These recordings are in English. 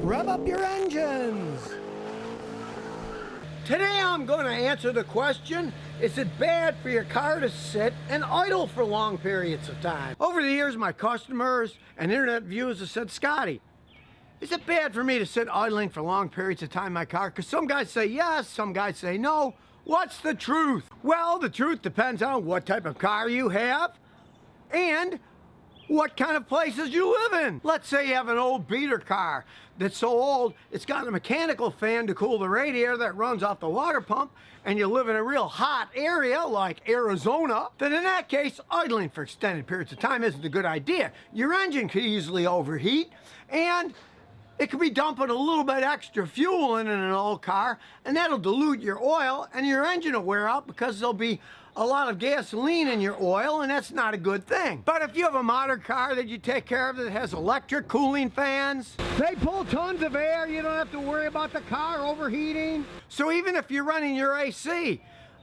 rev up your engines. Today I'm going to answer the question, is it bad for your car to sit and idle for long periods of time? Over the years, my customers and internet viewers have said, Scotty, is it bad for me to sit idling for long periods of time in my car? Because some guys say yes, some guys say no. What's the truth? Well, the truth depends on what type of car you have and what kind of places you live in. Let's say you have an old beater car that's so old it's got a mechanical fan to cool the radiator that runs off the water pump, and you live in a real hot area like Arizona, then in that case, idling for extended periods of time isn't a good idea. Your engine could easily overheat, and it could be dumping a little bit extra fuel in an old car, and that'll dilute your oil, and your engine will wear out because there'll be a lot of gasoline in your oil, and that's not a good thing. But if you have a modern car that you take care of that has electric cooling fans, they pull tons of air. You don't have to worry about the car overheating. So even if you're running your AC,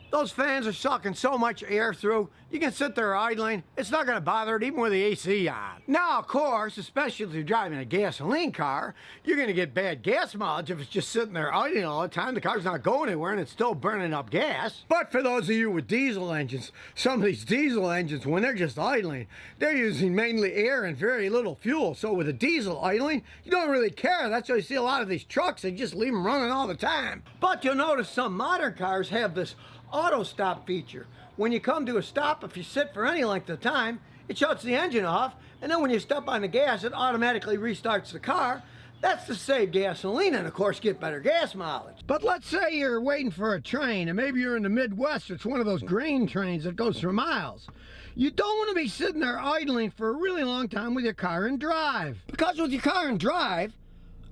those fans are sucking so much air through, you can sit there idling. It's not going to bother it even with the AC on. Now, of course, especially if you're driving a gasoline car, you're going to get bad gas mileage if it's just sitting there idling all the time. The car's not going anywhere and it's still burning up gas. But for those of you with diesel engines, some of these diesel engines, when they're just idling, they're using mainly air and very little fuel. So with a diesel idling, you don't really care. That's why you see a lot of these trucks, they just leave them running all the time. But you'll notice some modern cars have this auto stop feature. When you come to a stop, if you sit for any length of time, it shuts the engine off, and then when you step on the gas, it automatically restarts the car. That's to save gasoline and of course get better gas mileage. But let's say you're waiting for a train, and maybe you're in the Midwest, it's one of those grain trains that goes for miles. You don't want to be sitting there idling for a really long time with your car in drive. Because with your car in drive,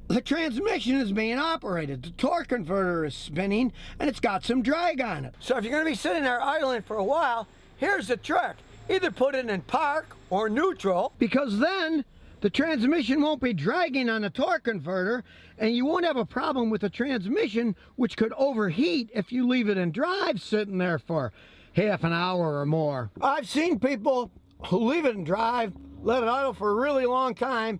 the transmission is being operated, the torque converter is spinning, and it's got some drag on it. So if you're going to be sitting there idling for a while, here's the trick. Either put it in park or neutral, because then the transmission won't be dragging on the torque converter, and you won't have a problem with the transmission, which could overheat if you leave it in drive sitting there for half an hour or more. I've seen people who leave it in drive, let it idle for a really long time,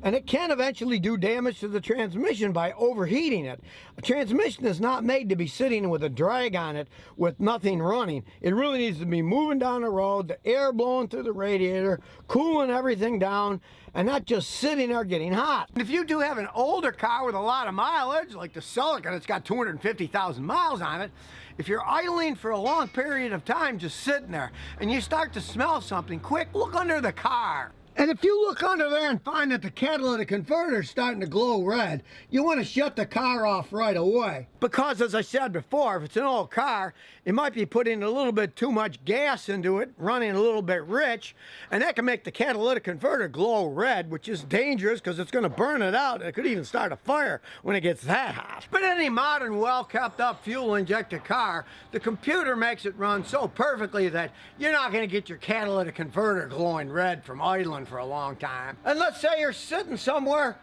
and it can eventually do damage to the transmission by overheating it. A transmission is not made to be sitting with a drag on it with nothing running. It really needs to be moving down the road, the air blowing through the radiator, cooling everything down, and not just sitting there getting hot. And if you do have an older car with a lot of mileage, like the Celica that's got 250,000 miles on it, if you're idling for a long period of time just sitting there and you start to smell something, quick, look under the car. And if you look under there and find that the catalytic converter is starting to glow red, you want to shut the car off right away. Because as I said before, if it's an old car, it might be putting a little bit too much gas into it, running a little bit rich, and that can make the catalytic converter glow red, which is dangerous because it's going to burn it out. It could even start a fire when it gets that hot. But any modern, well-kept-up fuel-injected car, the computer makes it run so perfectly that you're not going to get your catalytic converter glowing red from idling for a long time. And let's say you're sitting somewhere.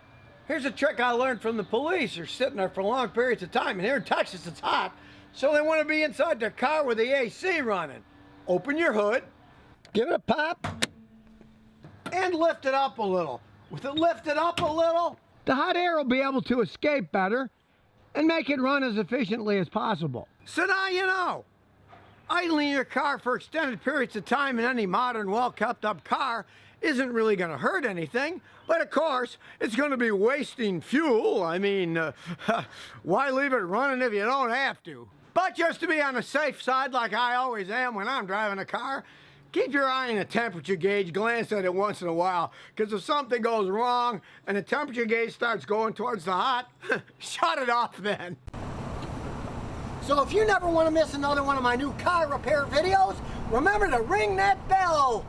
Here's a trick I learned from the police. You're sitting there for long periods of time, and here in Texas it's hot, so they want to be inside their car with the AC running. Open your hood, give it a pop, and lift it up a little. With it lifted up a little, the hot air will be able to escape better and make it run as efficiently as possible. So now you know. Idling your car for extended periods of time in any modern, well-kept-up car isn't really going to hurt anything, but of course, it's going to be wasting fuel. I mean, why leave it running if you don't have to? But just to be on the safe side, like I always am when I'm driving a car, keep your eye on the temperature gauge, glance at it once in a while, because if something goes wrong and the temperature gauge starts going towards the hot, shut it off then. So if you never want to miss another one of my new car repair videos, remember to ring that bell.